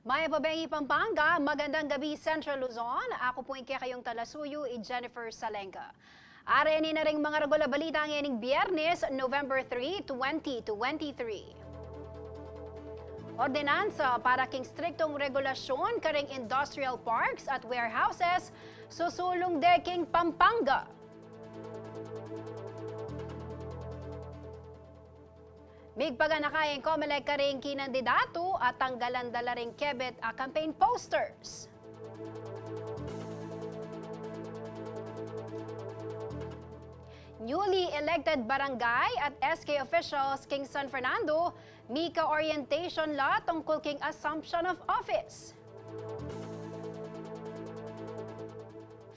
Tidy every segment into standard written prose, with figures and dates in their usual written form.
Maya Pabengi, Pampanga, magandang gabi Central Luzon. Ako po kayong talasuyo, Jennifer Salenga. Areni na rin mga regular balita ngayong Biyernes, November 3, 2023. Ordinansa para king striktong regulasyon karing industrial parks at warehouses, susulong deking Pampanga. Migpaganakayin Comelec karing kinandidato at tanggalan dala ring kebet a campaign posters. Newly elected barangay at SK officials king San Fernando, mika orientation la tungkol king assumption of office.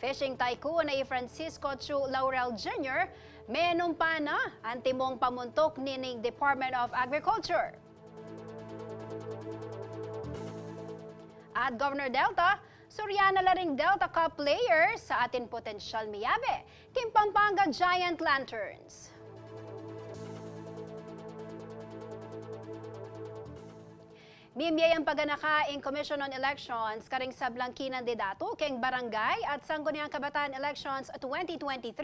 Fishing tycoon na Francisco Chu Laurel Jr. menumpa na ang timong pamuntok nining Department of Agriculture. At Governor Delta, Soriana la ring Delta Cup player sa atin potensyal miyabe, king Pampanga Giant Lanterns. Mimiyay ang paganaka in Commission on Elections karing sablang kinandidato keng barangay at sangguniang kabataan elections 2023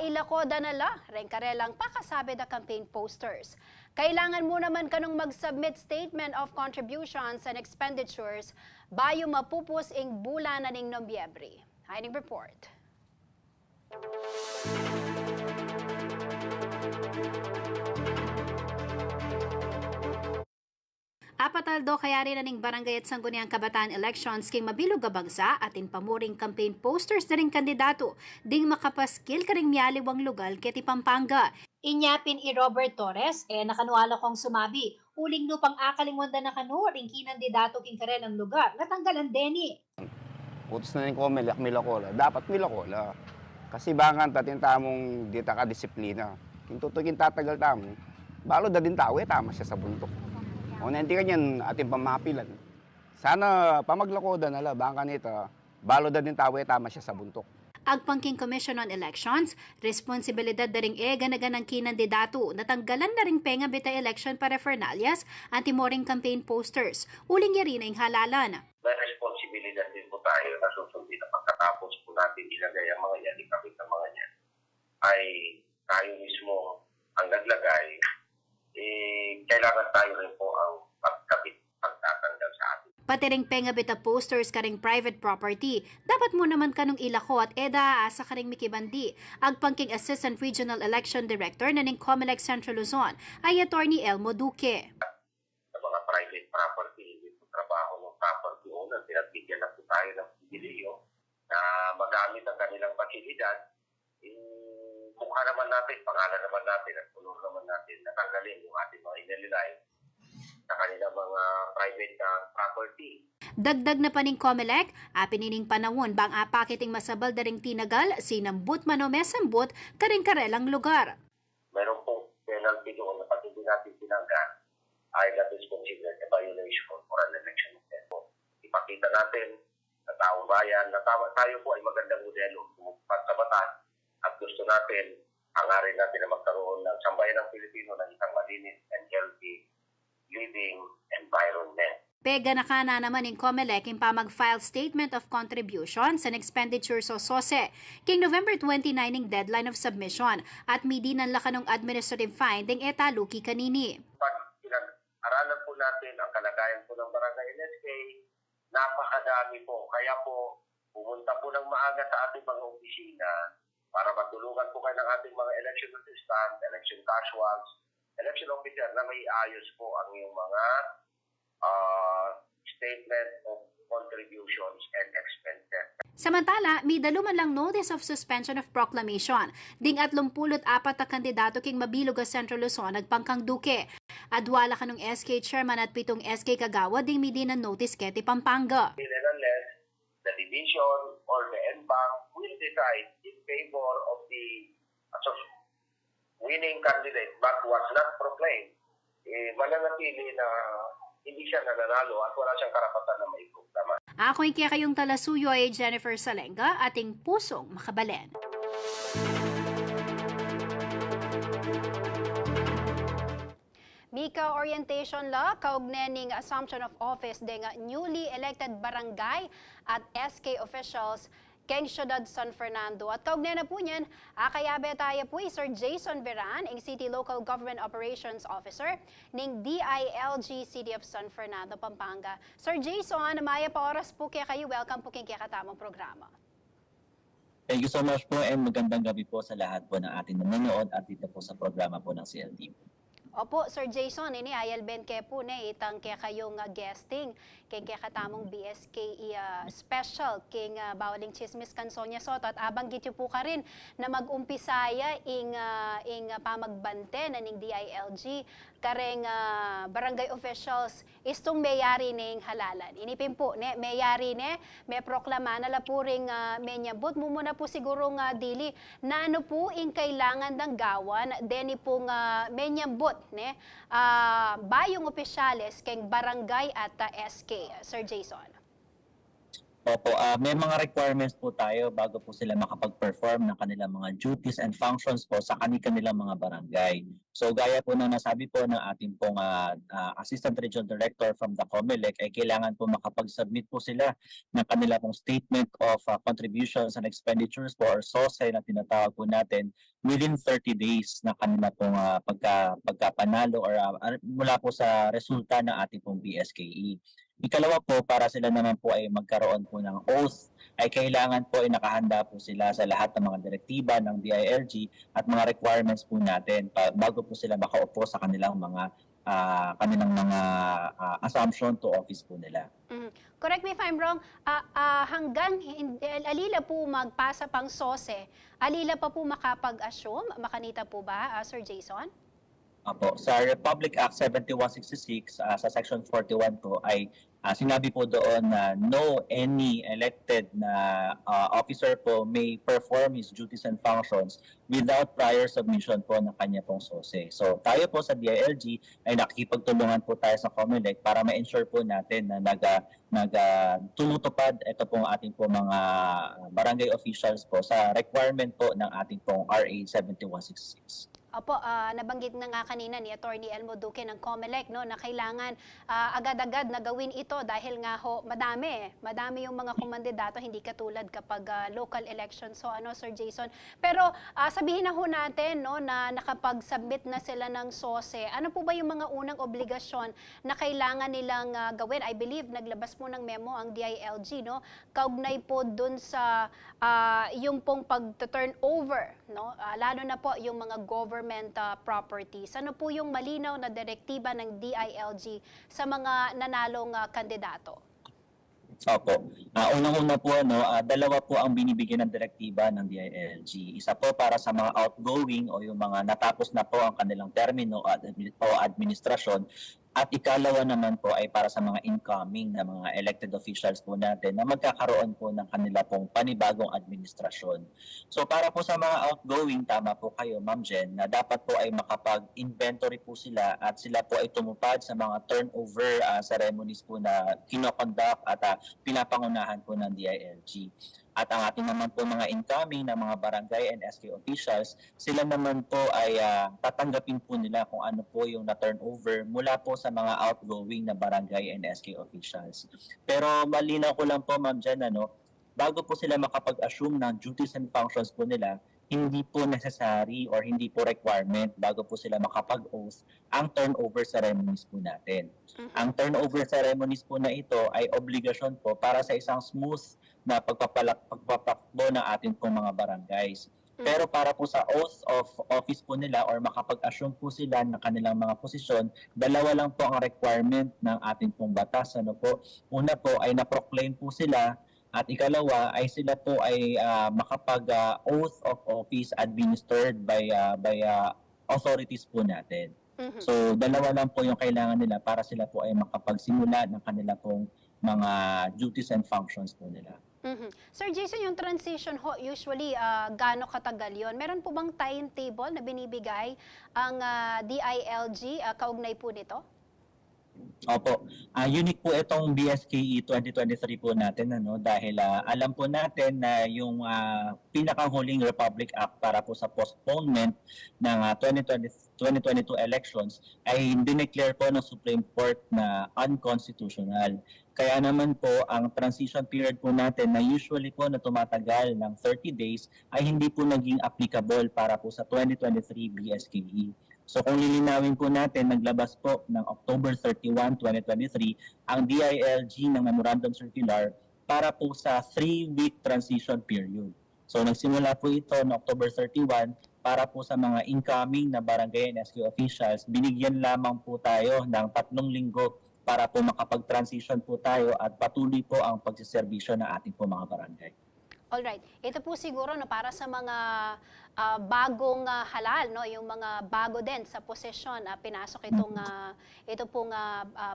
ilako danala ring karelang pakasabi da campaign posters. Kailangan mo naman kanong mag-submit statement of contributions and expenditures bayo mapupus ing bulan na ning Nobyembre. Hining report. Apataldo kaya rin naning barangay at sangguniang kabataan elections king mabilog gabagsa atin pamuring campaign posters na ring kandidato ding makapaskil karing miyaliwang lugal keti Pampanga. Inyapin i Robert Torres nakanualo kong sumabi uling lupang akalimonda na kanu ring kinandidato king karelang lugar natanggalan deni. Utos na rin ko milakola, dapat milakola. Kasi bangan tatin tamong di ka disiplina. King tutukin tatagal tamo, balo da din tao tama siya sa buntok. O nanti kanyan ating pamapilan. Sana pamaglakoda nala, baka nito, balo da din tawe tama siya sa buntok. Agpangking Commission on Elections, responsibilidad na ring ganaganang kinandidato, natanggalan na ring penga bita election para Fernalias, antimoring campaign posters, uling yari na yung halalan. May responsibilidad din po tayo na susundin na pagkatapos po natin ilagay ang mga yan, ikabit ang mga yan, ay tayo mismo ang naglagay, kailangan tayo rin po ang pagtatanggal sa atin. Pati ring penga bita posters karing private property, dapat mo naman kanong ilako at sa karing mikibandi. Agpangking Assistant Regional Election Director na ning Comelec Central Luzon ay Attorney Elmo Duque. Sa mga private property, hindi po trabaho ng property owner, pinagbigyan na po tayo ng pribileyo na magamit ang kanilang pasilidad. Mukha naman natin, pangalan naman natin, at punor naman natin, natanggalin yung ating mga inalilay sa kanilang mga private property. Dagdag na paning Comelec, apinining panahon bang apakiting masabal daring tinagal, sinambut mano mesambut, karing karelang lugar. Meron pong penalty doon na pag hindi natin tinanggal, considered a violation for an election offense. Ipakita natin sa taong bayan na tayo po ay magandang modelo tumupad sa batas at gusto natin, hangarin natin na magkaroon ng sambayan ng Pilipino ng isang malinis and healthy living environment. Pega na ka na naman ng COMELEC yung pa mag-file statement of contributions and expenditures o SOSE. King November 29 ng deadline of submission at midi ng lakanong administrative finding taluki kanini. Pag pinag-aralan po natin ang kalagayan po ng Barangay NSK, napakadami po. Kaya po, pumunta po ng maaga sa ating mga opisina para matulungan po kayo ng ating mga election assistant, election casuals, election officer na may ayos po ang iyong mga statement of contributions and expenses. Samantala, may daluman lang notice of suspension of proclamation. Ding at 24 na kandidato king mabilog sa Central Luzon nagpangkang duke. Adwala ka ng SK chairman at 7 SK kagawa ding may din ng notice keti Pampanga. And unless the division or the NBank will decide in favor of the winning candidate but was not proclaimed, mananatili na hindi siya nananalo at wala siyang karapatan na maiproklama. Ako yung kaya kayong talasuyo ay Jennifer Salenga, ating pusong makabalen. Mika orientation la kaugnening assumption of office ding newly elected barangay at SK officials keng siyudad San Fernando. At kaugnay na po niyan, akayabe tayo po Sir Jason Veran, ang City Local Government Operations Officer ng DILG City of San Fernando, Pampanga. Sir Jason, maya pa oras po kaya kayo. Welcome po kaya katamang programa. Thank you so much po and magandang gabi po sa lahat po ng ating nanonood at dito po sa programa po ng CLTV. Opo, Sir Jason, ini ayal ben ke po ne itang kaya kayong guesting kaya katamong BSK special king bawaling chismis kan Sonia Soto at abang gityo po ka rin na mag-umpisaya ing pamagbante na ning DILG kareng barangay officials istong mayari ning halalan. Inipin po ne mayari ne may proklama na la po ring menyabot mo muna po siguro nga dili na ano po ing kailangan ng gawan deni pong menyabot ne bayong opisyales keng barangay at SK. Sir Jason. Opo, may mga requirements po tayo bago po sila makapag-perform ng kanilang mga duties and functions po sa kanilang mga barangay. So gaya po na nasabi po ng ating pong Assistant Regional Director from the COMELEC ay kailangan po makapag-submit po sila ng kanilang pong Statement of Contributions and Expenditures po or SOSE na tinatawag po natin within 30 days na kanila pong pagkapanalo or mula po sa resulta ng ating pong BSKE. Ikalawa po, para sila naman po ay magkaroon po ng oath, ay kailangan po ay nakahanda po sila sa lahat ng mga direktiba ng DILG at mga requirements po natin bago po sila makaupo sa kanilang mga assumption to office po nila. Correct me if I'm wrong, hanggang alila po magpasa pang SOSE, alila pa po makapag-assume, makanita po ba, Sir Jason? Apo, sa Republic Act 7166 sa Section 41 po ay sinabi po doon na no any elected na officer po may perform his duties and functions without prior submission po ng kanya pong SOSE. So tayo po sa DILG ay nakikipagtulungan po tayo sa COMELEC para ma-ensure po natin na tumutupad ito pong ating po mga barangay officials po sa requirement po ng ating pong RA 7166. Opo, nabanggit na nga kanina ni Attorney Elmo Duque ng COMELEC no, na kailangan agad-agad na gawin ito dahil nga ho, madami yung mga kumandidato, hindi katulad kapag local election. So Sir Jason, pero sabihin na ho natin no, na nakapag-submit na sila ng SOSE, ano po ba yung mga unang obligasyon na kailangan nilang gawin? I believe naglabas po ng memo ang DILG, no, kaugnay po dun sa yung pong pag-turn over, no, lalo na po yung mga government properties. Ano po yung malinaw na direktiba ng DILG sa mga nanalong kandidato? Opo. Unang-una po, dalawa po ang binibigyan ng direktiba ng DILG. Isa po para sa mga outgoing o yung mga natapos na po ang kanilang termino o administrasyon. At ikalawa naman po ay para sa mga incoming na mga elected officials po natin na magkakaroon po ng kanila pong panibagong administrasyon. So para po sa mga outgoing, tama po kayo Ma'am Jen, na dapat po ay makapag-inventory po sila at sila po ay tumupad sa mga turnover ceremonies po na kinoconduct at pinapangunahan po ng DILG. At ang ating naman po mga incoming na mga barangay and SK officials, sila naman po ay tatanggapin po nila kung ano po yung na-turnover mula po sa mga outgoing na barangay and SK officials. Pero malinaw ko lang po Ma'am Jan, bago po sila makapag-assume ng duties and functions po nila, hindi po necessary or hindi po requirement bago po sila makapag-oath ang turnover ceremonies po natin. Ang turnover ceremonies po na ito ay obligasyon po para sa isang smooth na pagpapakbo ng ating pong mga barangays. Pero para po sa oath of office po nila or makapag-assume po sila ng kanilang mga posisyon, dalawa lang po ang requirement ng ating pong batas. Una po ay na-proclaim po sila at ikalawa ay sila po ay makapag-oath of office administered by authorities po natin. So dalawa lang po yung kailangan nila para sila po ay makapagsimula ng kanila pong mga duties and functions po nila. Sir Jason, yung transition ho, usually gaano katagal yon? Meron po bang timetable na binibigay ang DILG kaugnay po nito? Opo. Unique po itong BSKE 2023 po natin dahil alam po natin na yung pinakahuling Republic Act para po sa postponement ng 2022 elections ay dineclare po ng Supreme Court na unconstitutional. Kaya naman po ang transition period po natin na usually po na tumatagal ng 30 days ay hindi po naging applicable para po sa 2023 BSKE. So kung lilinawin po natin, naglabas po ng October 31, 2023 ang DILG ng Memorandum Circular para po sa 3-week transition period. So nagsimula po ito ng October 31 para po sa mga incoming na barangay and SK officials. Binigyan lamang po tayo ng 3 linggo para po makapag-transition po tayo at patuloy po ang pagsiservisyo ng ating po mga barangay. Alright. Ito po siguro para sa mga bagong halal, yung mga bago din sa posisyon, pinasok ito pong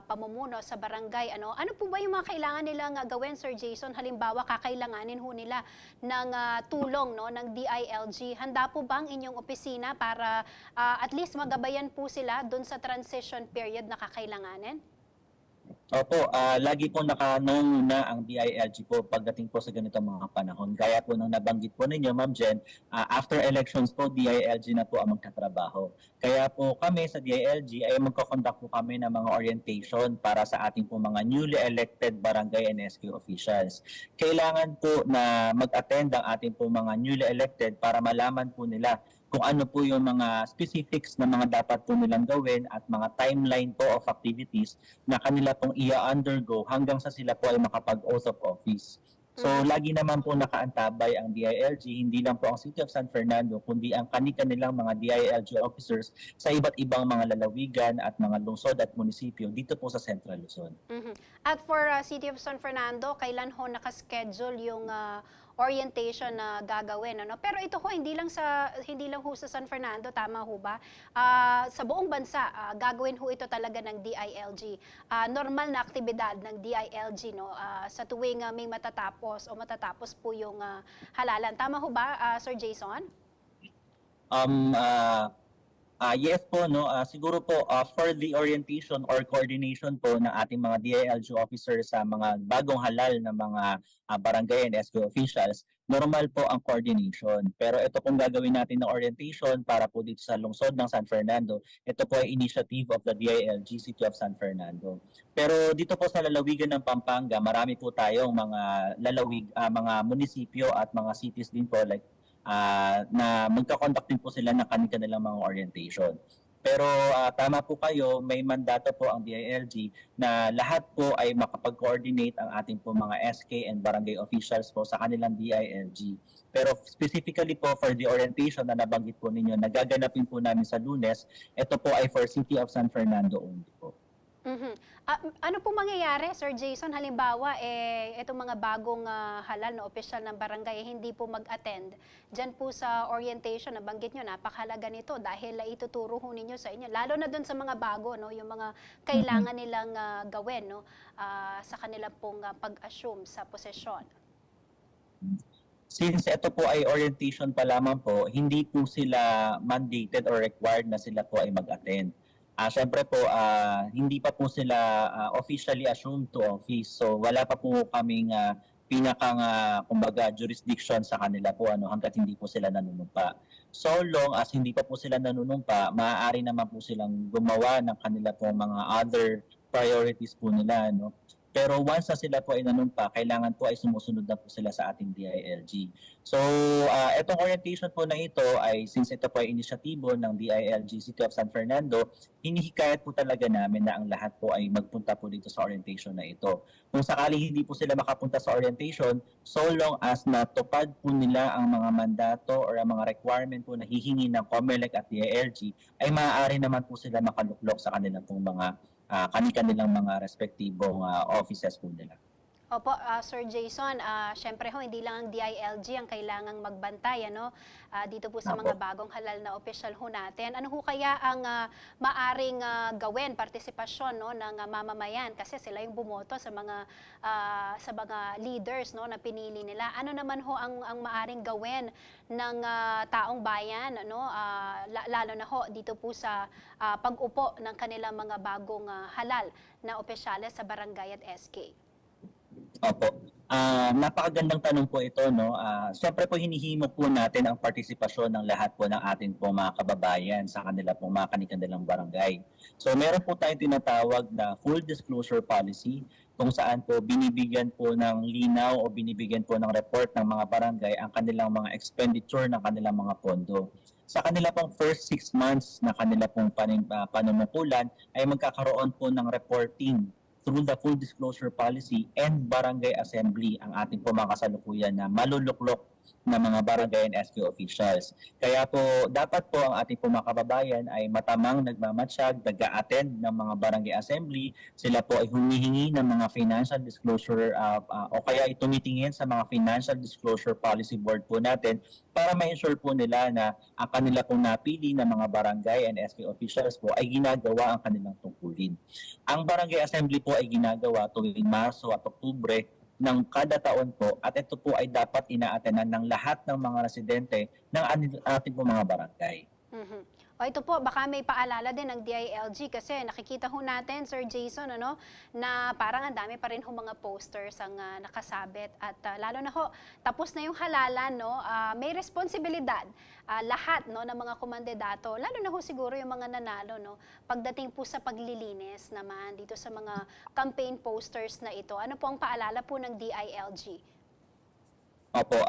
pamumuno sa barangay. Ano po ba yung mga kailangan nilang gawin, Sir Jason? Halimbawa, kakailanganin ho nila ng tulong ng DILG. Handa po bang inyong opisina para at least magabayan po sila doon sa transition period na kakailanganin? Opo, lagi po nakanunguna ang DILG po pagdating po sa ganitong mga panahon. Gaya po nang nabanggit po ninyo, Ma'am Jen, after elections po, DILG na po ang magtatrabaho. Kaya po kami sa DILG ay magkakonduct po kami ng mga orientation para sa ating po mga newly elected barangay and SK officials. Kailangan po na mag-attend ang ating po mga newly elected para malaman po nila kung ano po yung mga specifics na mga dapat po nilang gawin at mga timeline po of activities na kanila pong i-undergo hanggang sa sila po ay makapag-oath of office. So, lagi naman po nakaantabay ang DILG, hindi lang po ang City of San Fernando, kundi ang kanilang mga DILG officers sa iba't ibang mga lalawigan at mga lungsod at munisipyo dito po sa Central Luzon. At for City of San Fernando, kailan ho nakaschedule yung orientation na gagawin, Pero ito ho hindi lang ho sa San Fernando, tama ho ba? Sa buong bansa, gagawin ho ito talaga ng DILG. Normal na aktibidad ng DILG sa tuwing may matatapos po yung halalan. Tama ho ba, Sir Jason? Yes po, siguro po for the orientation or coordination po ng ating mga DILG officers sa mga bagong halal na mga barangay and SK officials, normal po ang coordination. Pero ito pong gagawin natin na orientation para po dito sa lungsod ng San Fernando, ito po ay initiative of the DILG City of San Fernando. Pero dito po sa lalawigan ng Pampanga, marami po tayong mga mga munisipyo at mga cities din po like na magkakonduct din po sila ng kanilang mga orientation. Pero tama po kayo, may mandato po ang DILG na lahat po ay makapag-coordinate ang ating po mga SK and barangay officials po sa kanilang DILG. Pero specifically po for the orientation na nabanggit po ninyo, nagaganapin po namin sa Lunes, ito po ay for City of San Fernando only po. Mhm. Ano pong mangyayari, Sir Jason? Halimbawa, itong mga bagong halal na opisyal ng barangay hindi po mag-attend dyan po sa orientation. Nabanggit nyo, napakahalaga nito dahil ituturo ho ninyo sa inyo. Lalo na doon sa mga bago, no, yung mga kailangan nilang gawin, no, sa kanilang pong pag-assume sa posisyon. Since ito po ay orientation pa lamang po, hindi po sila mandated or required na sila po ay mag-attend. Siyempre po, hindi pa po sila officially assumed to office. So wala pa po kaming pinakang kumbaga jurisdiction sa kanila po hangga't hindi po sila nanunumpa. So long as hindi pa po sila nanunumpa, maaari naman po silang gumawa ng kanila po mga other priorities po nila, no? Pero once na sila po ay nanumpa, kailangan po ay sumusunod na po sila sa ating DILG. So, itong orientation po na ito ay, since ito po ay inisyatibo ng DILG City of San Fernando, hinihikayat po talaga namin na ang lahat po ay magpunta po dito sa orientation na ito. Kung sakali hindi po sila makapunta sa orientation, so long as natupad po nila ang mga mandato or ang mga requirement po na hihingi ng COMELEC at DILG, ay maaari naman po sila makaluklok sa kanilang pong mga kanilang mga respektibong offices po nila. Opo, Sir Jason, syempre ho, hindi lang ang DILG ang kailangang magbantay, ano? Dito po sa mga bagong halal na opisyal ho natin. Ano ho kaya ang maaring gawin, partisipasyon, no, ng mamamayan? Kasi sila yung bumoto sa mga leaders, no, na pinili nila. Ano naman ho ang maaring gawin ng taong bayan, no? Lalo na ho dito po sa pag-upo ng kanilang mga bagong halal na opisyales sa barangay at SK? Opo. Napakagandang tanong po ito, no? Siyempre po hinihimo po natin ang partisipasyon ng lahat po ng ating po mga kababayan sa kanila po mga kanilang barangay. So meron po tayong tinatawag na full disclosure policy kung saan po binibigyan po ng linaw o binibigyan po ng report ng mga barangay ang kanilang mga expenditure ng kanilang mga pondo. Sa kanila pong first 6 months na kanila pong panunungkulan ay magkakaroon po ng reporting through the full disclosure policy and barangay assembly ang ating po mga kasalukuyan na maluluklok na mga barangay and SK officials. Kaya po dapat po ang ating po mga kababayan ay matamang nagmamatsyag, nag-a-attend ng mga barangay assembly. Sila po ay humihingi ng mga financial disclosure o kaya ay tumitingin sa mga financial disclosure policy board po natin para ma-ensure po nila na ang kanila pong napili ng mga barangay and SK officials po ay ginagawa ang kanilang tungkulin. Ang barangay assembly po ay ginagawa tuwing Marso at Oktubre ng kada taon po at ito po ay dapat ina-attenan ng lahat ng mga residente ng ating po mga barangay. Mhm. O ito po, baka may paalala din ng DILG kasi nakikita ho natin, Sir Jason, ano, na parang ang dami pa rin ho mga posters ang nakasabit at lalo na ho, tapos na yung halalan, no, may responsibilidad lahat, no, ng mga kumandidato, lalo na ho siguro yung mga nanalo, no, pagdating po sa paglilinis naman dito sa mga campaign posters na ito. Ano po ang paalala po ng DILG? Opo,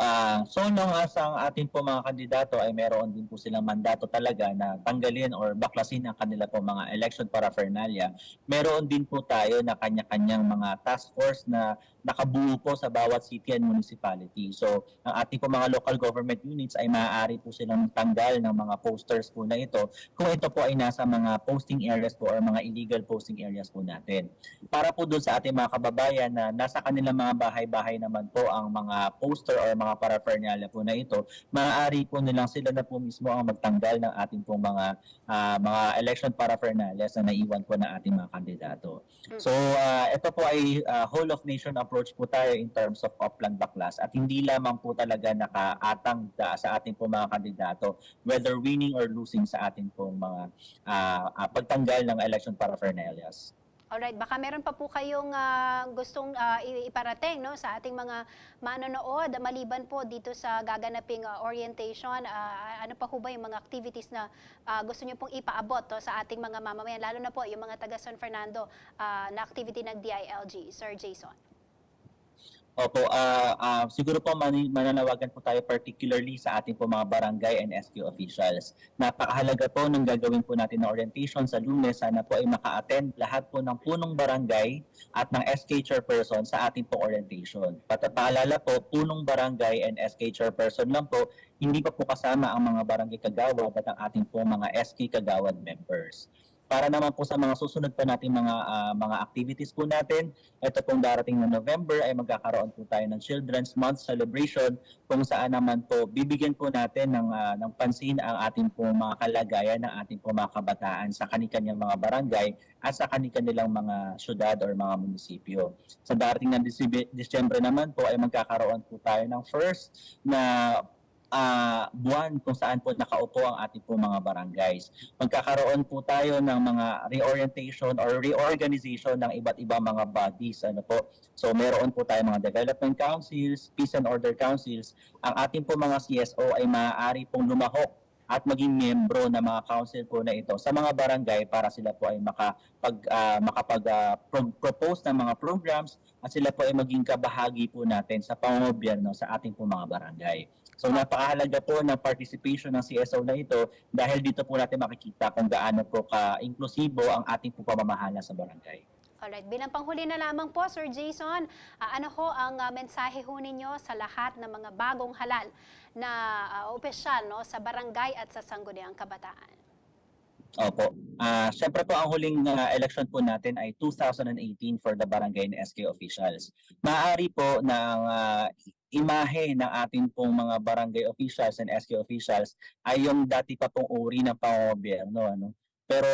so long as ang ating po mga kandidato ay meron din po silang mandato talaga na tanggalin or baklasin ang kanila po mga election paraphernalia, meron din po tayo na kanya-kanyang mga task force na nakabuo po sa bawat city and municipality. So, ang ating po mga local government units ay maaari po silang tanggal ng mga posters po na ito kung ito po ay nasa mga posting areas po or mga illegal posting areas po natin. Para po doon sa ating mga kababayan na nasa kanilang mga bahay-bahay naman po ang mga poster or mga paraphernalia po na ito, maaari po nilang sila na po mismo ang magtanggal ng ating pong mga election paraphernalia na naiwan po ng ating mga kandidato. So, ito po ay whole of nation approach po tayo in terms of Oplan Baklas at hindi lamang po talaga nakaatang sa ating po mga kandidato whether winning or losing sa ating pong mga pagtanggal ng election paraphernalias. Alright, baka meron pa po kayong gustong iparating, no, sa ating mga manonood maliban po dito sa gaganaping orientation. Ano pa po ba yung mga activities na gusto niyo pong ipaabot sa ating mga mamamayan, lalo na po yung mga taga San Fernando na activity ng DILG, Sir Jason? Opo, siguro po mananawagan po tayo particularly sa ating po mga barangay and SQ officials. Napakahalaga po ng gagawin po natin na orientation sa Lunes. Sana po ay maka-attend lahat po ng punong barangay at ng SK chairperson sa ating po orientation. Paalala po, punong barangay and SK chairperson lang po, hindi pa po kasama ang mga barangay kagawad at ang ating po mga SK kagawad members. Para naman po sa mga susunod pa nating mga activities po natin, ito pong darating na November ay magkakaroon po tayo ng Children's Month celebration kung saan naman po bibigyan po natin ng pansin ang ating po mga kalagayan ng ating po mga kabataan sa kanilang mga barangay at sa kanilang mga syudad or mga munisipyo. Sa darating ng Disyembre naman po ay magkakaroon po tayo ng first na buwan kung saan po nakaupo ang ating po mga barangays. Magkakaroon po tayo ng mga reorientation or reorganization ng iba't ibang mga bodies. So meron po tayo mga development councils, peace and order councils. Ang ating po mga CSO ay maaari pong lumahok at maging membro ng mga council po na ito sa mga barangay para sila po ay makapag-propose ng mga programs at sila po ay maging kabahagi po natin sa pamumugobyerno sa ating po mga barangay. So napakahalaga po ng participation ng CSO na ito dahil dito po natin makikita kung gaano po ka-inklusibo ang ating po pamamahala sa barangay. Alright, bilang panghuli na lamang po, Sir Jason, ano ho ang mensahe ho ninyo sa lahat ng mga bagong halal na opisyal sa barangay at sa Sangguniang Kabataan? Opo. Siyempre po ang huling election po natin ay 2018 for the barangay and SK officials. Maaari po ng imahe ng ating pong mga barangay officials and SK officials ay yung dati pa pong uri ng pamumugobyerno. Pero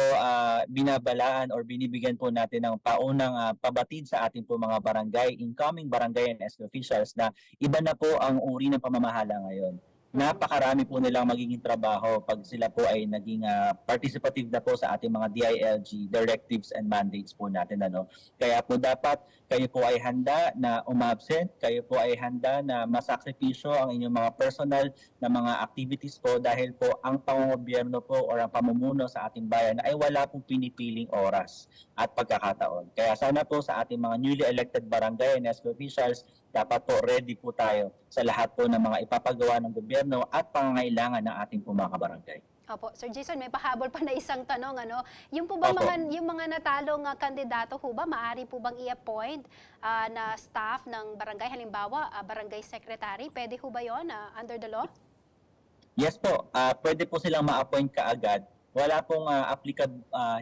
binabalaan or binibigyan po natin ng paunang pabatid sa ating po mga barangay, incoming barangay and SK officials na iba na po ang uri ng pamamahala ngayon. Napakarami po nilang magiging trabaho pag sila po ay naging participative na po sa ating mga DILG directives and mandates po natin. Kaya po dapat kayo po ay handa na umabsent, kayo po ay handa na masakripisyo ang inyong mga personal na mga activities po dahil po ang pamumugobyerno po or ang pamumuno sa ating bayan ay wala pong pinipiling oras at pagkakataon. Kaya sana po sa ating mga newly elected barangay and SK officials, dapat po ready po tayo sa lahat po ng mga ipapagawa ng gobyerno at pangangailangan ng ating po mga barangay. Opo, Sir Jason, may pahabol pa na isang tanong. Yung po ba yung mga natalong kandidato ho ba, maaari po bang i-appoint na staff ng barangay, halimbawa barangay secretary? Pwede ho ba yun under the law? Yes po, pwede po silang ma-appoint kaagad. Wala pong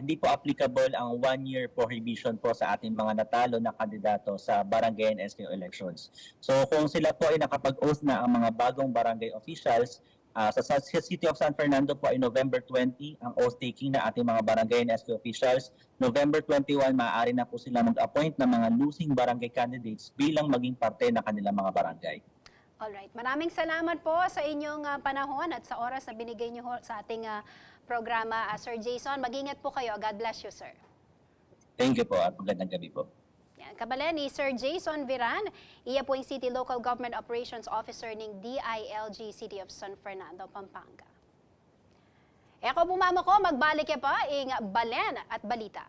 hindi po applicable ang 1-year prohibition po sa ating mga natalo na kandidato sa barangay and SK elections. So kung sila po ay nakapag-oath na ang mga bagong barangay officials, sa City of San Fernando po ay November 20 ang oath taking na ating mga barangay and SK officials. November 21, maaari na po sila mag-appoint ng mga losing barangay candidates bilang maging parte ng kanilang mga barangay. Alright, maraming salamat po sa inyong panahon at sa oras na binigay niyo sa ating programa, Sir Jason. Mag-ingat po kayo. God bless you, sir. Thank you po at magandang gabi po. Yan, kabala ni Sir Jason Viran, iya po yung City Local Government Operations Officer ng DILG City of San Fernando, Pampanga. Eko po mama ko, magbalik pa ing balen at balita.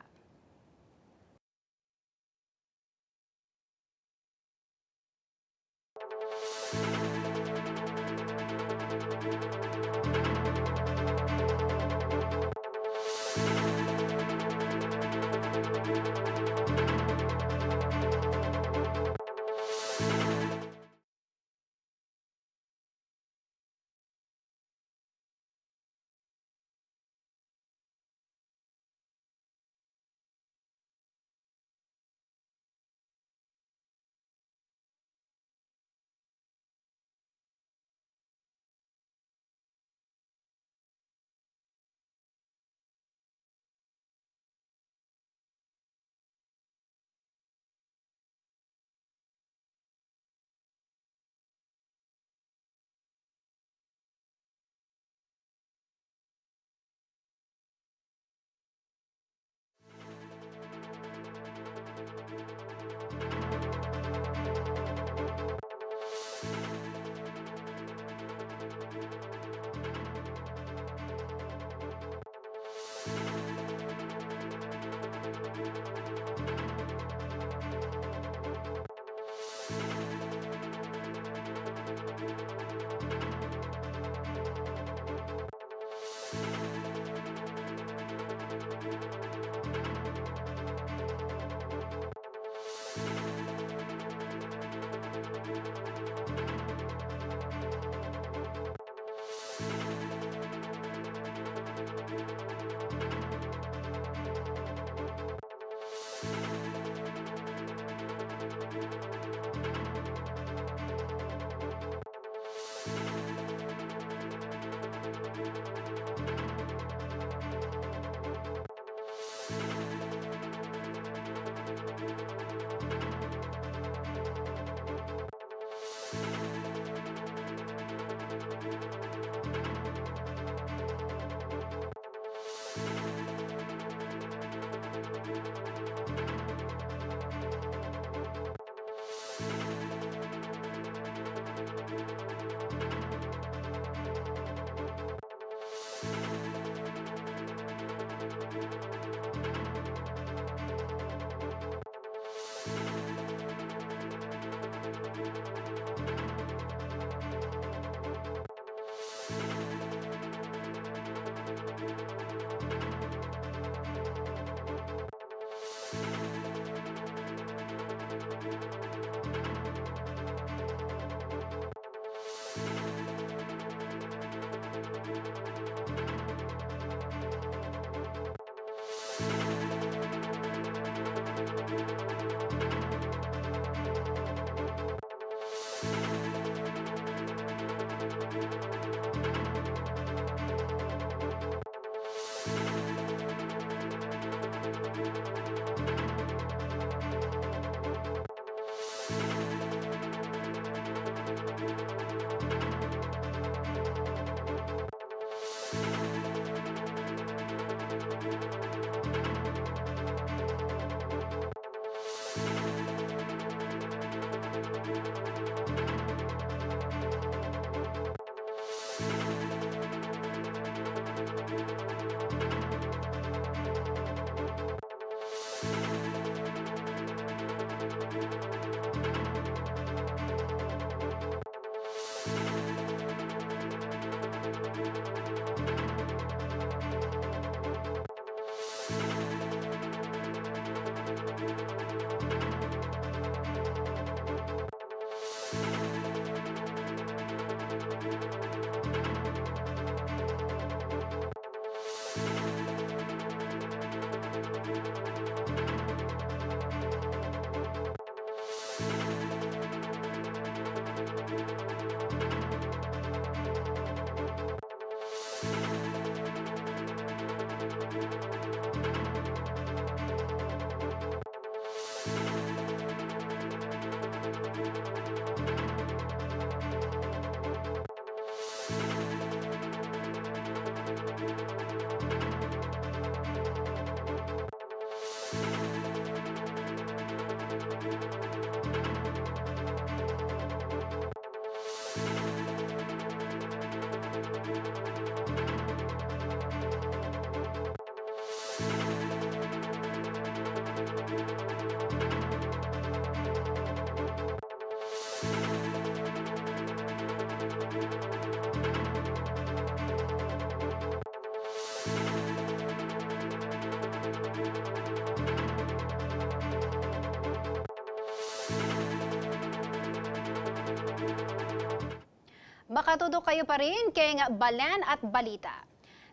Makatudok kayo pa rin kay Balan at Balita.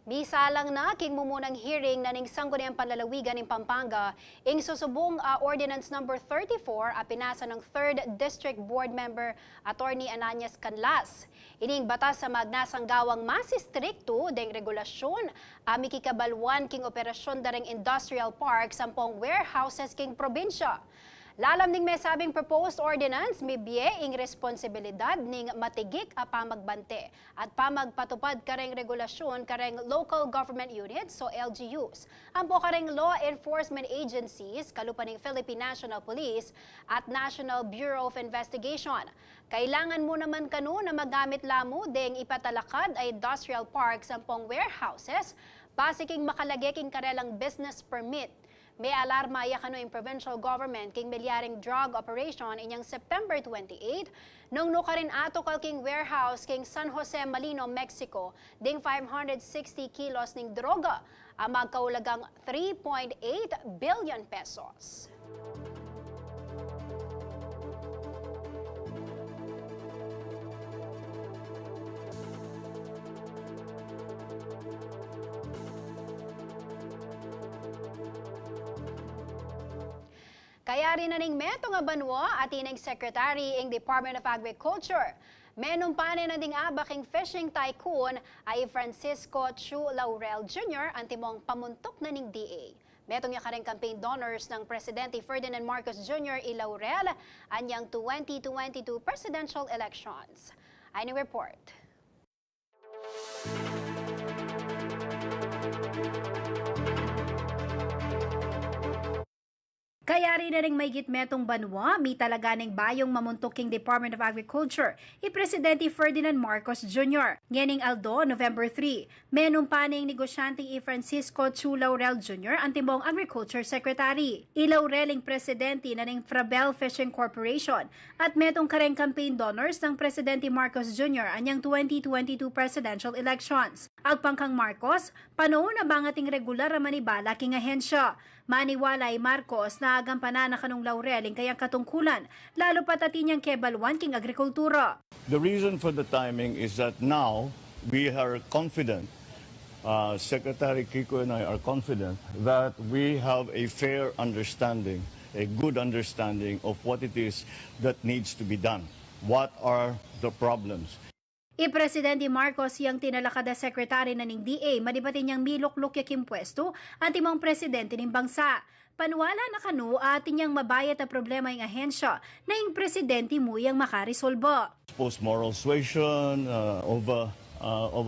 Bisalang na king mumunang hearing na ning sangguniang panlalawigan ng Pampanga ing susubong Ordinance number 34 pinasa ng 3rd District Board Member Attorney Ananias Canlas. Ining batas sa magnasang gawang mas strikto deng regulasyon mikikabalwan king operasyon dareng industrial park sampong warehouses king probinsya. Lalam ning may sabing proposed ordinance, may ing responsibilidad ning matigik pamagbante at pamagpatupad kareng regulasyon kareng local government units so LGUs. Ampo kareng law enforcement agencies, kalupaning Philippine National Police at National Bureau of Investigation. Kailangan mo naman kanu na magamit lamo deng ipatalakad ay industrial parks sampong warehouses, basiking makalagay king karelang business permit. May alarma yakano yung provincial government king milyaring drug operation inyang September 28 nung nukarin ato kalking warehouse king San Jose Malino, Mexico ding 560 kilos ning droga ang magkaulagang 3.8 billion pesos. Kaya rin na ning meto nga banwa at ining Secretary ing Department of Agriculture. Menong panin na ding abaking fishing tycoon ay Francisco Chu Laurel Jr. ang timong pamuntok na ning DA. Metong nga kareng campaign donors ng Presidente Ferdinand Marcos Jr. i Laurel anyang 2022 presidential elections. Ay report. Kaya rin na ring may gitmetong banwa, may talaga ng bayong mamuntoking Department of Agriculture, i-Presidente Ferdinand Marcos Jr. Ngening Aldo, November 3, menong paning negosyanteng i-Francisco Chu Laurel Jr. ang timbong Agriculture Secretary. I-Laureling Presidente na ng Frabel Fishing Corporation at metong kareng campaign donors ng Presidente Marcos Jr. anyang 2022 presidential elections. Agpangkang Marcos, panoon na bangating regular na manibala king ahensya. Maniwalay Marcos na agampanan na kanong Laureling kayang katungkulan, lalo patatin niyang kebalwan king agrikultura. The reason for the timing is that now we are confident, Secretary Kiko and I are confident that we have a fair understanding, a good understanding of what it is that needs to be done. What are the problems? Presidente Marcos yang tinalakada sekretary na ning DA malibatin niyang milukluk yaking pwesto at imong presidente ning bangsa. Panuwala na kanu atin niyang mabayat na problema yung ahensya na yung presidente mo yung makaresolbo. Post-moral suasion of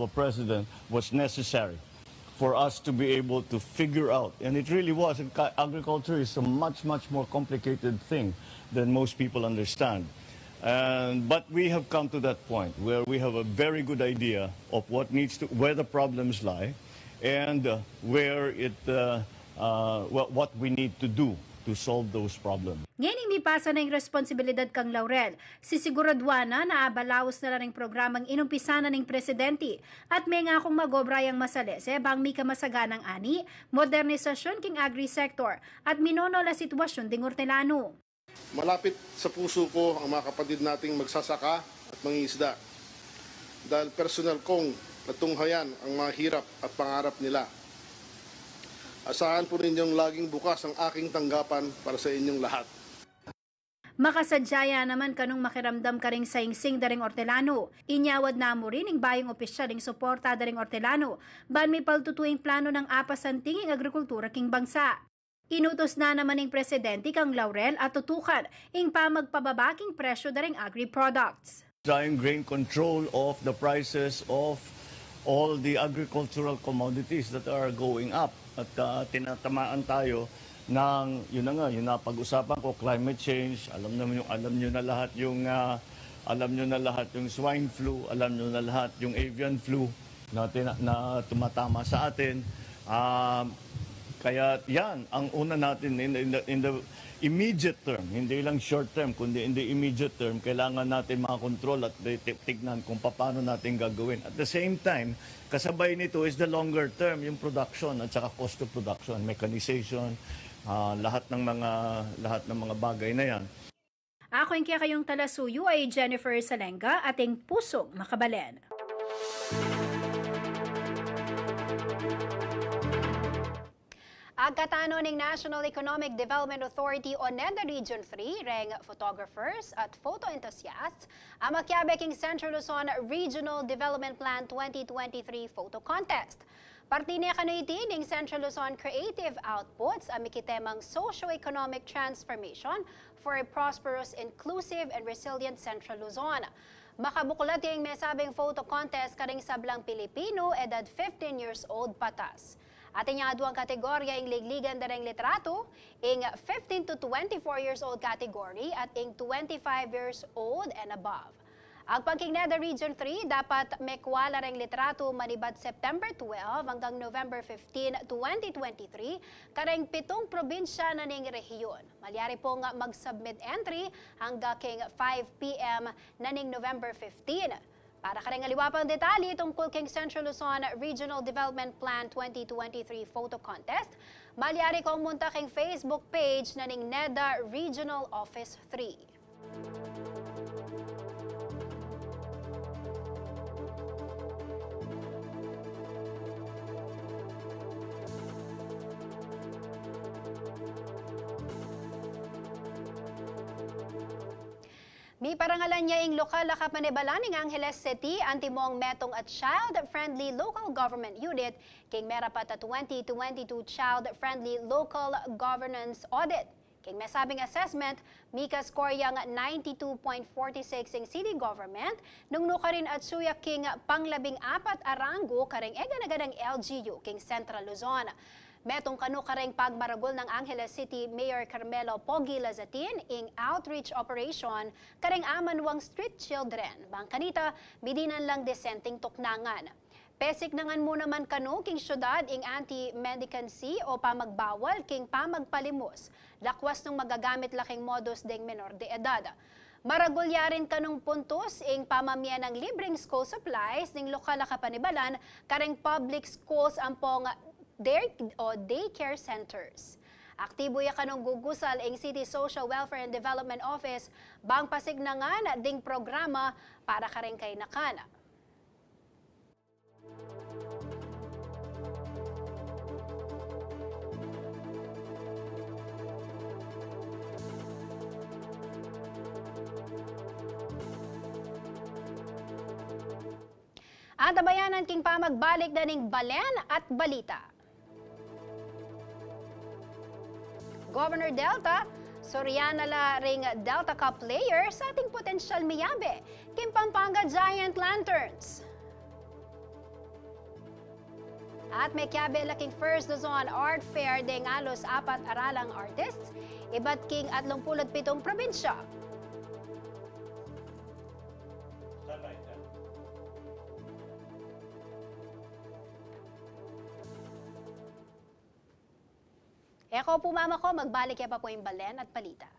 a president was necessary for us to be able to figure out, and it really was. Agriculture is a much more complicated thing than most people understand. But we have come to that point where we have a very good idea of where the problems lie, and what we need to do to solve those problems. Ngayon may pasa na yung responsibilidad kang Laurel. Sisiguradwa na naabalaos na lang yung programang inumpisa na ng presidente at may nga akong magobrayang masalese bang may kamasaganang ani, modernisasyon king agri-sector at minono la sitwasyon ding Hortelano. Malapit sa puso ko ang mga kapatid nating magsasaka at mangingisda dahil personal kong natunghayan ang mga hirap at pangarap nila. Asahan po ninyong laging bukas ang aking tanggapan para sa inyong lahat. Makasadyaya naman kanong makiramdam ka ring saingsing daring Hortelano. Inyawad na mo rin ang bayong opisyal ng suporta daring Hortelano. Ban may paltutuing plano ng apasanting ang agrikultura king bangsa. Inutos na naman ng presidente kang Laurel at tutukan ang pamagpababaking presyo daring agri-products. Trying grain control of the prices of all the agricultural commodities that are going up. At tinatamaan tayo ng, yun na pag-usapan ko, climate change. Alam nyo na lahat yung swine flu, alam nyo na lahat yung avian flu na tumatama sa atin. Kaya yan, ang una natin in the immediate term, hindi lang short term, kundi in the immediate term, kailangan natin makakontrol at tignan kung paano natin gagawin. At the same time, kasabay nito is the longer term, yung production at saka cost of production, mechanization, lahat ng mga bagay na yan. Ako yung kayong talasuyo ay Jennifer Salenga, ating pusong makabalen. Agkatano ng National Economic Development Authority o NEDA Region 3, reng photographers at photo enthusiasts, ang Makiabeking Central Luzon Regional Development Plan 2023 Photo Contest. Parte niya kanuitin ng Central Luzon Creative Outputs ang mikitemang socio-economic transformation for a prosperous, inclusive, and resilient Central Luzon. Makabuklat yung mesabing photo contest karing sablang Pilipino, edad 15 years old patas. Ating nga duwang kategorya ing ligligan dareng litrato, ing 15 to 24 years old category at ing 25 years old and above. Ang pagkingneda Region 3 dapat mekwala reng litrato manibad September 12 hanggang November 15, 2023 kareng 7 probinsya na ning rehiyon. Malyari po nga mag-submit entry hanggang 5 p.m. na ning November 15. Para kareng aliwapang detalye tungkol king Central Luzon Regional Development Plan 2023 Photo Contest, malyari kong munta king Facebook page na ning NEDA Regional Office 3. May parangalan niya yung lokal na kapanibalan ng Angeles City, antimong metong at child-friendly local government unit, king merapat at 2022 child-friendly local governance audit. King mesabing assessment, mika score yang 92.46 ng city government, nung nukarin at suya king pang-14 arango kareng eganagadang LGU king Central Luzon. Metong kanu kareng pagmaragol ng Angeles City Mayor Carmelo Pogi Lazatin ing outreach operation kareng amanwang street children. Bangkanita, bidinan lang desenting tuknangan. Pesik nangan mo naman kanu king syudad ing anti-mendicancy o pamagbawal king pamagpalimos. Lakwas nung magagamit laking modus ding menor de edad. Maragulya rin kanong puntos ing pamamya ng libreng school supplies ning lokal na kapanibalan kareng public schools ampong daycare centers. Aktibo ya kanong gugusal ing City Social Welfare and Development Office bang pasignangan ding programa para kareng kay nakana. At abayanan king pa magbalik na ning balen at balita. Governor Delta, Soriana la ring Delta Cup player sa ating potensyal miyabe, king Pampanga Giant Lanterns. At may kiyabe laking first Luzon Art Fair ding alos 4 aralang artists, iba't king 37 probinsya. Eko po mama ko, magbalik ya pa po yung balen at balita.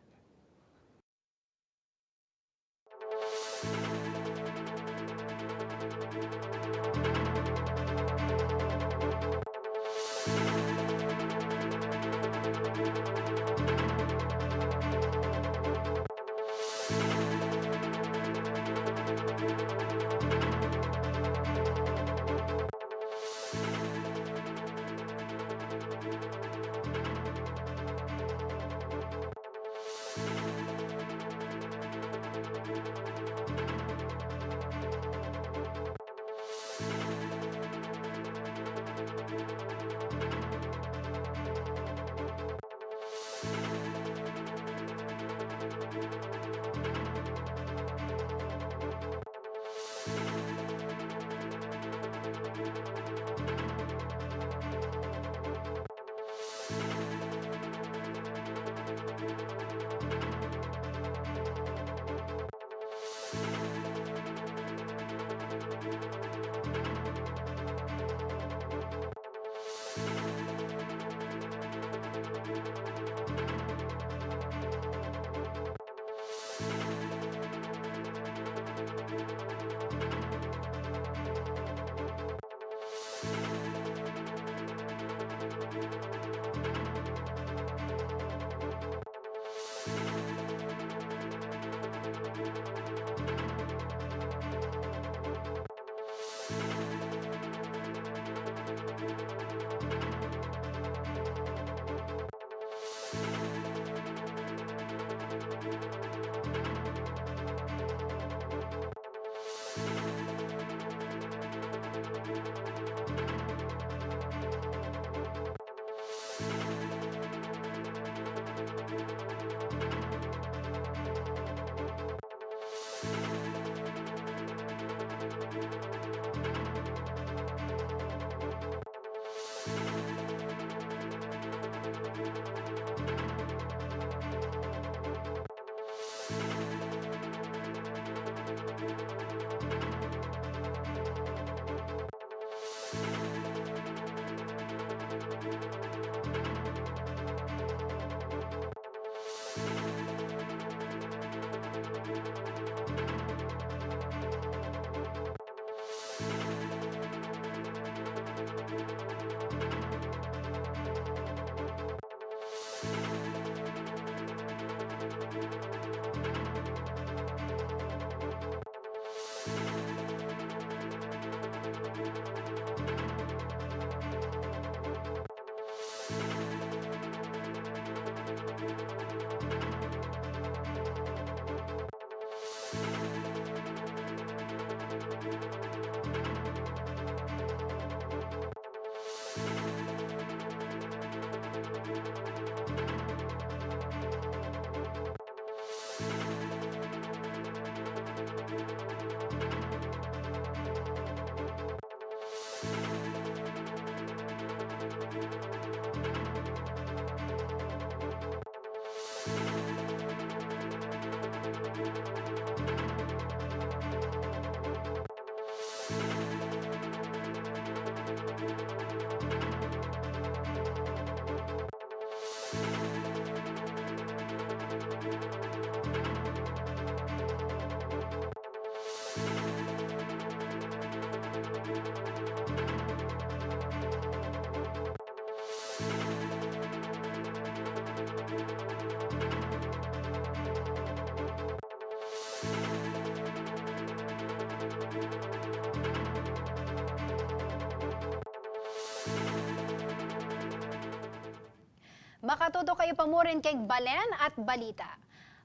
Makatuto kayo pa mo rin kay balen at balita.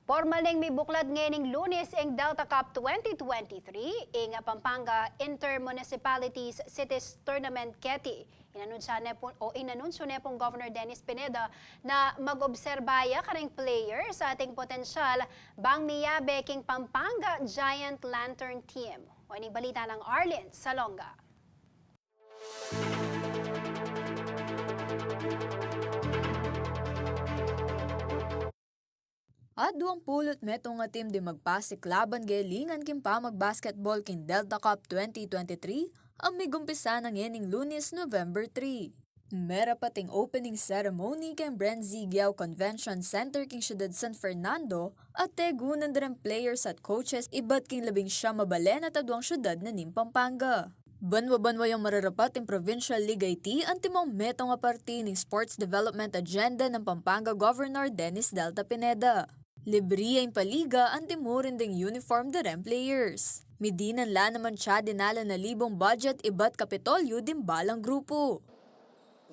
Formal ning may buklad ngayon Lunes ang Delta Cup 2023 ing Pampanga Intermunicipalities Cities Tournament Keti. Inanunsyo na pong Governor Dennis Pineda na mag-obserbaya karing player sa ating potensyal bang miyabe king Pampanga Giant Lantern Team. O ining balita ng Arlene Salonga. At duwang pulot metong nga team di magpasik laban galingan kim pa mag-basketball king Delta Cup 2023 ang migumpisa ng yening Lunes, November 3. Mera pating opening ceremony king Brent Zigiao Convention Center king Ciudad San Fernando at tegunan din players at coaches iba't king 11 mabalen at adwang syudad na nim Pampanga. Banwa-banwa yung mararapat ng Provincial League IT ang timong metong nga party ng Sports Development Agenda ng Pampanga Governor Dennis Delta Pineda. Libre ang paliga ang timurin ding uniform direm players. Midinan la naman siya dinala na libong budget iba't kapitolyo din balang grupo.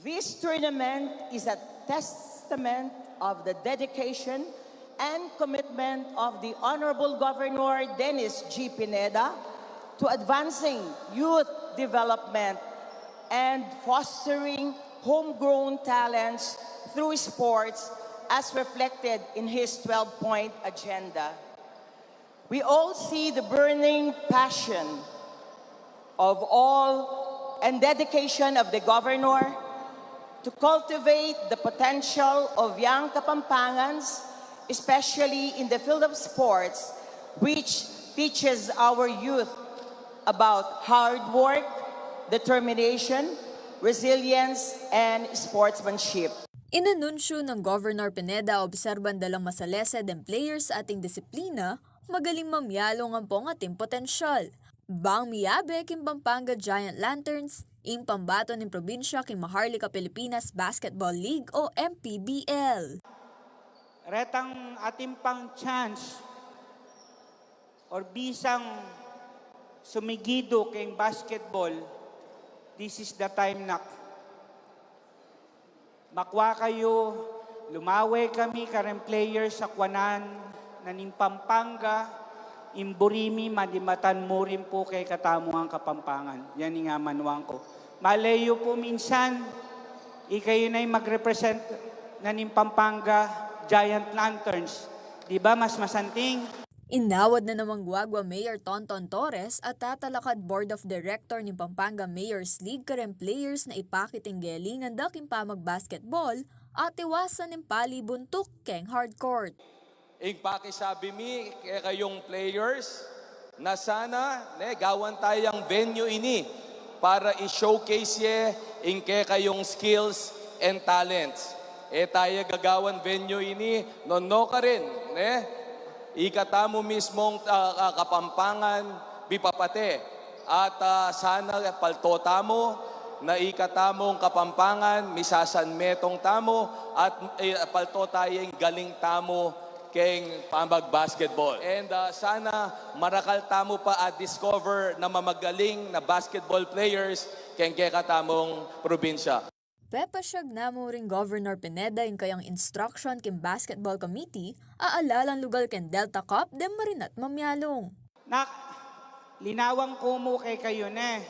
This tournament is a testament of the dedication and commitment of the Honorable Governor Dennis G. Pineda to advancing youth development and fostering homegrown talents through sports as reflected in his 12-point agenda. We all see the burning passion of all and dedication of the governor to cultivate the potential of young Kapampangans, especially in the field of sports, which teaches our youth about hard work, determination, resilience, and sportsmanship. Inanunsyo ng Governor Pineda obserban dalang masalesed ang players sa ating disiplina, magaling mamyalo ng pong ating potensyal. Bang miyabe king Pampanga Giant Lanterns, ing pambato ng probinsya king Maharlika Pilipinas Basketball League o MPBL. Retang ating pang chance or bisang sumigido keng basketball, this is the time na makwa kayo, lumaway kami kareng players sa kwanan na ning Pampanga, imburimi, madimatan mo rin po kay katamuang Kapampangan. Yan nga manuang ko. Malayo po minsan, ikayo na'y mag-represent na ning Pampanga Giant Lanterns. Diba mas masanting? Inawad na namang Guagua Mayor Tonton Torres at tatalakad Board of Director ni Pampanga Mayor's League kareng players na ipakiting galingan daking pa mag-basketball at iwasan ng palibuntok keng hardcourt. Ing pakisabi mi kayong players na sana gawan tayong venue ini para i-showcase ing kayong skills and talents. Tayo gagawan venue ini no ka rin ikatamo mismong Kapampangan bipapate at sana paltota mo na ikatamong Kapampangan misasan metong tamo at palto tayong galing tamo keng pamag-basketball. And sana marakal tamo pa at discover na mamagaling na basketball players keng kekatamong probinsya. Pepasyag na mo ring Governor Pineda yung kayang instruction kim Basketball Committee, aalalang lugal ken Delta Cup, dem marinat mamyalong. Nak, linawang ko mo kay kayo na.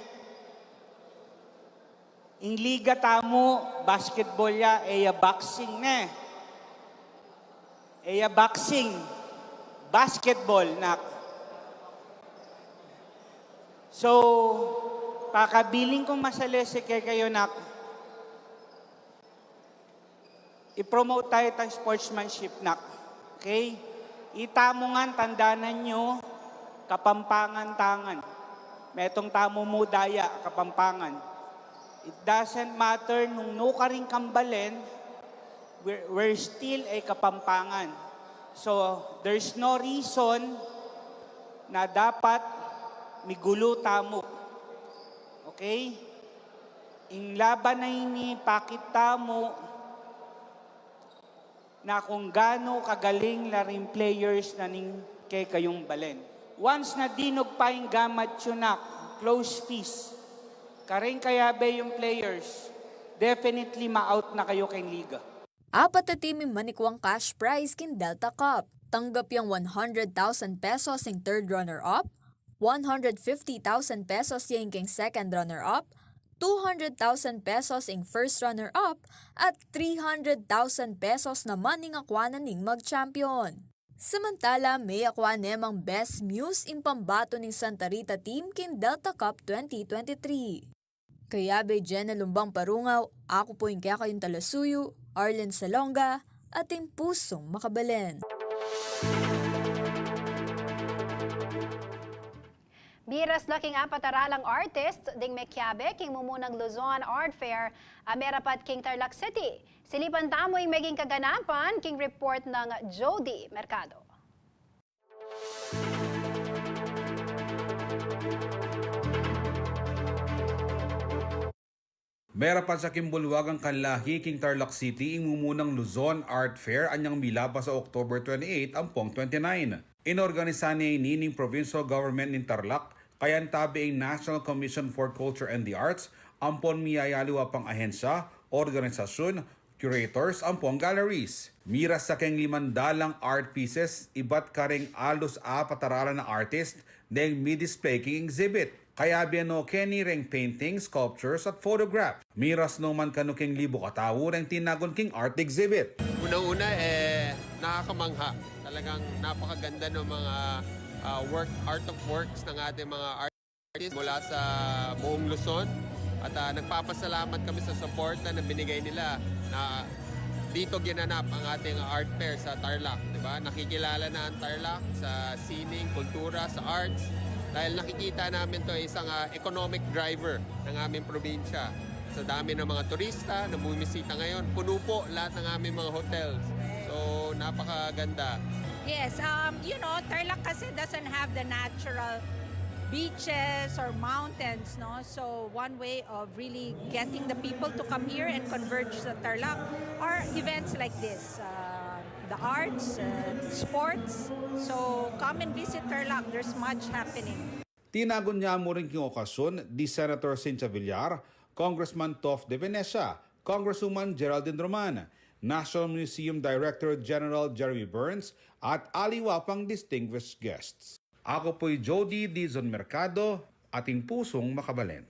Ing liga tamo, basketball ya, boxing na. Boxing, basketball, nak. So, pakabiling kong masalese kay kayo, nak. I-promote tayo tang sportsmanship, nak. Okay? Itamo nga, tandanan nyo, Kapampangan tangan. Metong tamo mo daya, Kapampangan. It doesn't matter nung no ka rin kambalen, we're still a Kapampangan. So, there's no reason na dapat migulo tamo. Okay? Ing laban na ini, pakit tamo, na kung gaano kagaling na rin players na ning kay kayong balen. Once na dinog pa yung gamat yun na, close fees, karing kayabe yung players, definitely ma-out na kayo kayong liga. Apat na team yung manikwang cash prize kin Delta Cup. Tanggap yung 100,000 pesos yung third runner-up, 150,000 pesos yung second runner-up, 200,000 pesos yung first runner-up, at 300,000 pesos naman yung akwanan ning mag-champion. Samantala, may akwa nemang Best Muse in pambato ng Santa Rita team kin Delta Cup 2023. Kaya bay Jenna Lumbang Parungaw, ako po yung kaya kayong Talasuyo, Arlen Salonga, ating pusong makabalen. Biras laking apataralang artist ding Mekiabe king mumunang Luzon Art Fair merapat king Tarlac City. Silipan tamoy maging kaganapan king report ng Jody Mercado. Merapan sa Kimbulwagang Kanlahi, King Tarlac City, imumunang Luzon Art Fair anyang milaba sa October 28 ampong 29. Inorganisa ni nining Provincial Government ng Tarlac, kayan tabi ang National Commission for Culture and the Arts, ampon miyayaliwa pang ahensya, organisasyon, curators, ampong galleries. Miras sa keng 500 art pieces, iba't karing alos pataralan na artist, dahil mi-display king exhibit. Kaya biano Kenny reng painting, sculptures at photograph. Miras no man kanuking libo katawo reng tinagon king art exhibit. Unang-una nakakamangha. Talagang napakaganda ng mga art of works ng ating mga artists mula sa buong Luzon. At nagpapasalamat kami sa support na binigay nila na dito ginanap ang ating art fair sa Tarlac. Diba? Nakikilala na ang Tarlac sa sining, kultura, sa arts. Dahil nakikita namin to isang economic driver ng aming probinsya. Sa dami ng mga turista na bumisita ngayon, puno po lahat ng aming mga hotels. So, napakaganda. Yes, Tarlac kasi doesn't have the natural beaches or mountains, no? So one way of really getting the people to come here and converge sa Tarlac are events like this. The arts, sports. So come and visit Tarlac. There's much happening. Tinagon niya mo rin king okasyon di Senator Cynthia Villar, Congressman Tof de Venecia, Congresswoman Geraldine Roman, National Museum Director General Jeremy Burns, at aliwa pang distinguished guests. Ako po'y Jody Dizon Mercado, ating pusong makabalen.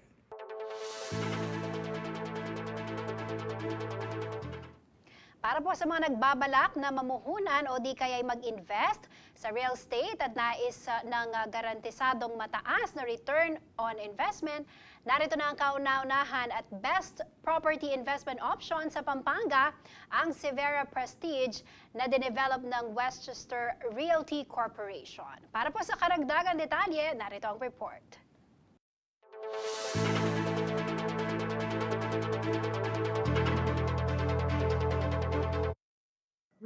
Para po sa mga nagbabalak na mamuhunan o di kaya'y mag-invest sa real estate at nais ng garantisadong mataas na return on investment, narito na ang kauna-unahan at best property investment option sa Pampanga, ang Severa Prestige na dinevelop ng Westchester Realty Corporation. Para po sa karagdagang detalye, narito ang report.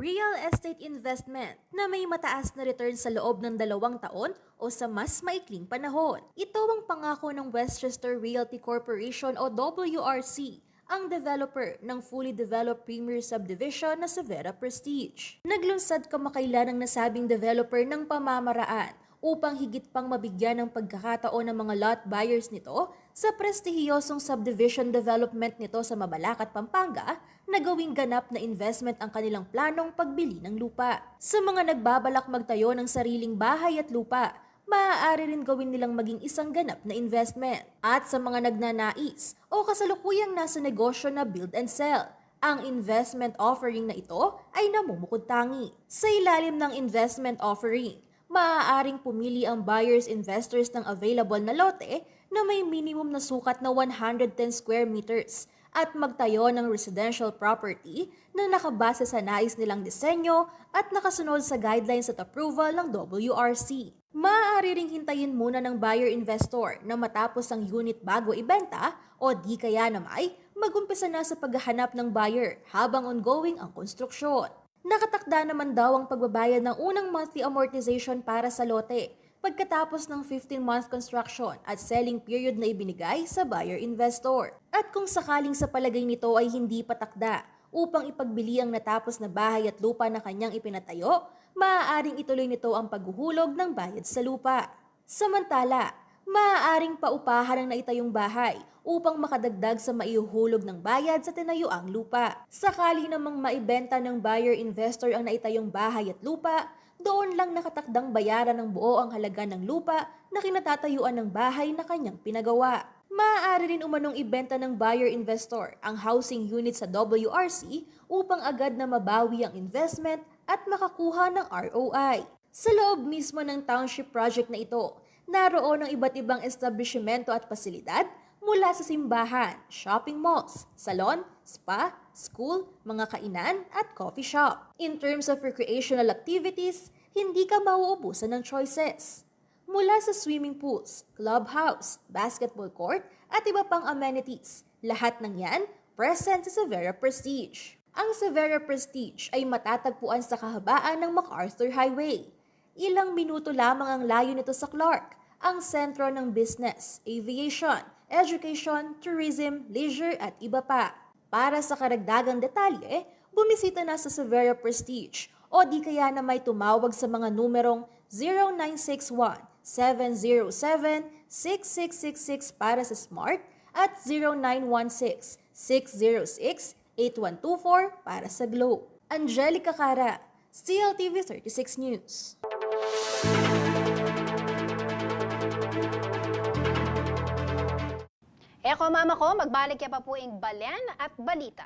Real estate investment na may mataas na return sa loob ng 2 taon o sa mas maikling panahon. Ito ang pangako ng Westchester Realty Corporation o WRC, ang developer ng fully developed premier subdivision na Severa Prestige. Naglunsad kamakailan ang nasabing developer ng pamamaraan upang higit pang mabigyan ng pagkakataon ng mga lot buyers nito sa prestihiyosong subdivision development nito sa Mabalacat, Pampanga na gawing ganap na investment ang kanilang planong pagbili ng lupa. Sa mga nagbabalak magtayo ng sariling bahay at lupa, maaari rin gawin nilang maging isang ganap na investment. At sa mga nagnanais o kasalukuyang nasa negosyo na build and sell, ang investment offering na ito ay namumukod-tangi. Sa ilalim ng investment offering, maaaring pumili ang buyers investors ng available na lote na may minimum na sukat na 110 square meters at magtayo ng residential property na nakabase sa nais nilang disenyo at nakasunod sa guidelines at approval ng WRC. Maaari ring hintayin muna ng buyer investor na matapos ang unit bago ibenta o di kaya namay magumpisa na sa paghahanap ng buyer habang ongoing ang konstruksyon. Nakatakda naman daw ang pagbabayad ng unang monthly amortization para sa lote pagkatapos ng 15-month construction at selling period na ibinigay sa buyer-investor. At kung sakaling sa palagay nito ay hindi patakda upang ipagbili ang natapos na bahay at lupa na kanyang ipinatayo, maaaring ituloy nito ang paghuhulog ng bayad sa lupa. Samantala, maaaring paupahan ang naitayong bahay upang makadagdag sa maihuhulog ng bayad sa tinayuang lupa. Sakali namang maibenta ng buyer-investor ang naitayong bahay at lupa, doon lang nakatakdang bayaran ng buo ang halaga ng lupa na kinatatayuan ng bahay na kanyang pinagawa. Maaari rin umanong ibenta ng buyer-investor ang housing unit sa WRC upang agad na mabawi ang investment at makakuha ng ROI. Sa loob mismo ng township project na ito, naroon ang iba't ibang establishmento at pasilidad mula sa simbahan, shopping malls, salon, spa, school, mga kainan at coffee shop. In terms of recreational activities, hindi ka mauubusan ng choices. Mula sa swimming pools, clubhouse, basketball court, at iba pang amenities, lahat ng yan present sa Severa Prestige. Ang Severa Prestige ay matatagpuan sa kahabaan ng MacArthur Highway. Ilang minuto lamang ang layo nito sa Clark, ang sentro ng business, aviation, education, tourism, leisure at iba pa. Para sa karagdagang detalye, bumisita na sa Severa Prestige o di kaya na may tumawag sa mga numerong 0961-707-6666 para sa Smart at 0916-606-8124 para sa Globe. Angelica Cara, CLTV 36 News. Eko mama ko, magbalik ya pa po ing balen at balita.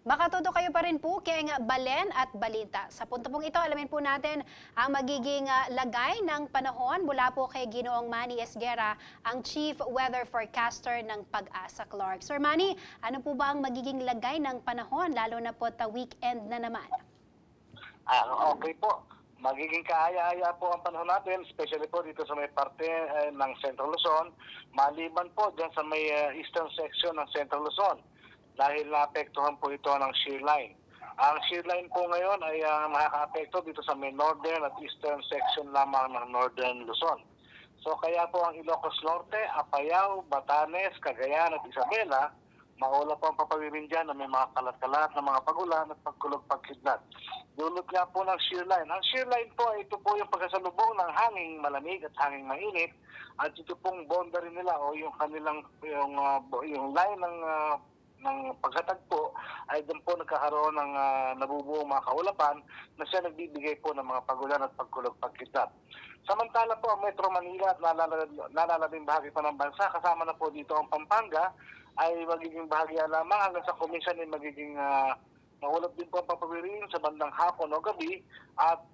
Makatuto kayo pa rin po kay Balen at Balita. Sa punto pong ito, alamin po natin ang magiging lagay ng panahon mula po kay Ginoong Manny Esguera, ang Chief Weather Forecaster ng Pag-asa Clark. Sir Manny, ano po ba ang magiging lagay ng panahon, lalo na po weekend na naman? Okay po. Magiging kaaya-aya po ang panahon natin, especially po dito sa may parte ng Central Luzon, maliban po dyan sa may eastern section ng Central Luzon, dahil naapektuhan po ito ng shear line. Ang shear line po ngayon ay makaka-apekto dito sa may northern at eastern section lamang ng northern Luzon. So kaya po ang Ilocos Norte, Apayao, Batanes, Cagayan at Isabela, maula po ang papawirin dyan na may mga kalat-kalat na mga pagulan at pagkulog-pagkidlat. Dulot nga po ng shear line. Ang shear line po ay ito po yung pagkasalubong ng hanging malamig at hanging mainit, at ito pong boundary nila o yung kanilang yung line ng pagkatagpo ay doon po nagkakaroon ng nabubuong mga kaulapan na siya nagbibigay po ng mga pagulan at pagkulog-pagkidlat. Samantala po ang Metro Manila at nalalabing bahagi pa ng bansa, kasama na po dito ang Pampanga, ay magiging bahagya lamang hanggang sa kuminsan ay magiging maulap din po ang papawirin sa bandang hapon o gabi, at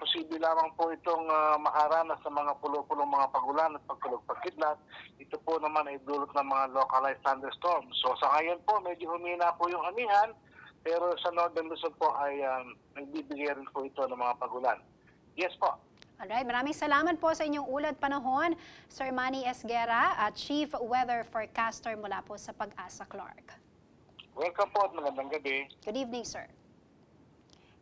posible lamang po itong makaranas sa mga pulo-pulong mga pagulan at pagkulog-pagkidlat. Ito po naman ay dulot ng mga localized thunderstorms. So sa ngayon po, medyo humina po yung amihan, pero sa Northern Luzon po ay nagbibigay rin po ito ng mga pagulan. Yes po. Alright, maraming salamat po sa inyong ulat panahon, Sir Manny Esguera, at Chief Weather Forecaster mula po sa Pag-asa Clark. Welcome po at magandang gabi. Good evening, sir.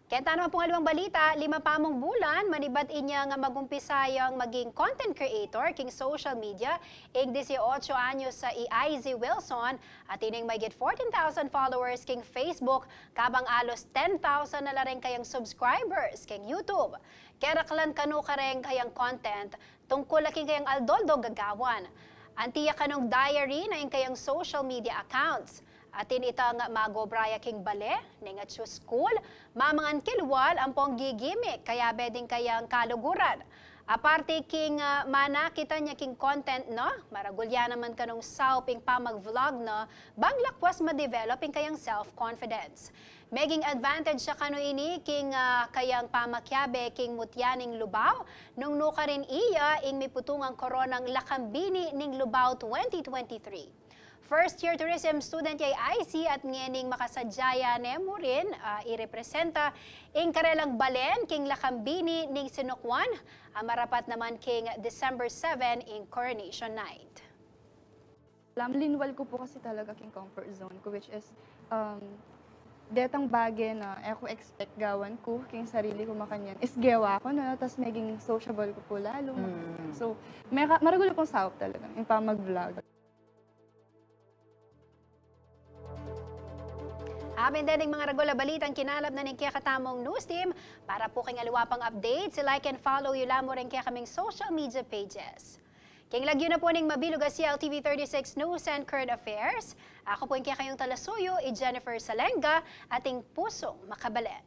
Kenta naman pong alawang balita, 5 pa mong bulan, manibat inya nga magumpisayang maging content creator king social media, 18 anyos sa EIZ Wilson, at ining may get 14,000 followers king Facebook, kabang alos 10,000 na lareng kayang subscribers king YouTube. Keraklan kanu kareng kayang content, tungkol king kayang Aldoldo Gagawan. Antiya kanong diary na yung kayang social media accounts. Atin itang magobraya king bale, ningat sa school, mamangan kilwal ang pong gigimik, kaya beding kayang kaluguran. Aparte king mana kita niya king content no, maragulya naman kanong sauping pa mag-vlog no, banglakwas ma-developing kayang self-confidence. Meging advantage sa kano ini king kayang pamakyabe king mutyaning Lubao, nung nuka rin iya ing miputungang koronang Lakambini ning Lubao 2023. First-year tourism student yay IC at ngening makasadyaya nemo rin irepresenta ing karelang Balen king Lakambini ning Sinukwan, marapat naman king December 7 ing Coronation Night. Linwal ko po kasi talaga king comfort zone ko, which is detang bagay na ako expect gawan ko king sarili ko makanyan is gawa ko na, tas maging sociable ko po lalo. So maragulo pong sawap talaga yung pa mag-vlog. Amin din mga regular balitang kinalap na ng kaya katamong news team. Para po kayong aliwapang updates, like and follow yun lang mo rin kaya kaming social media pages. King lagyo na po ning mabilog ang CLTV 36 News and Current Affairs. Ako po yung kaya kayong talasuyo, Jennifer Salenga, ating pusong makabalen.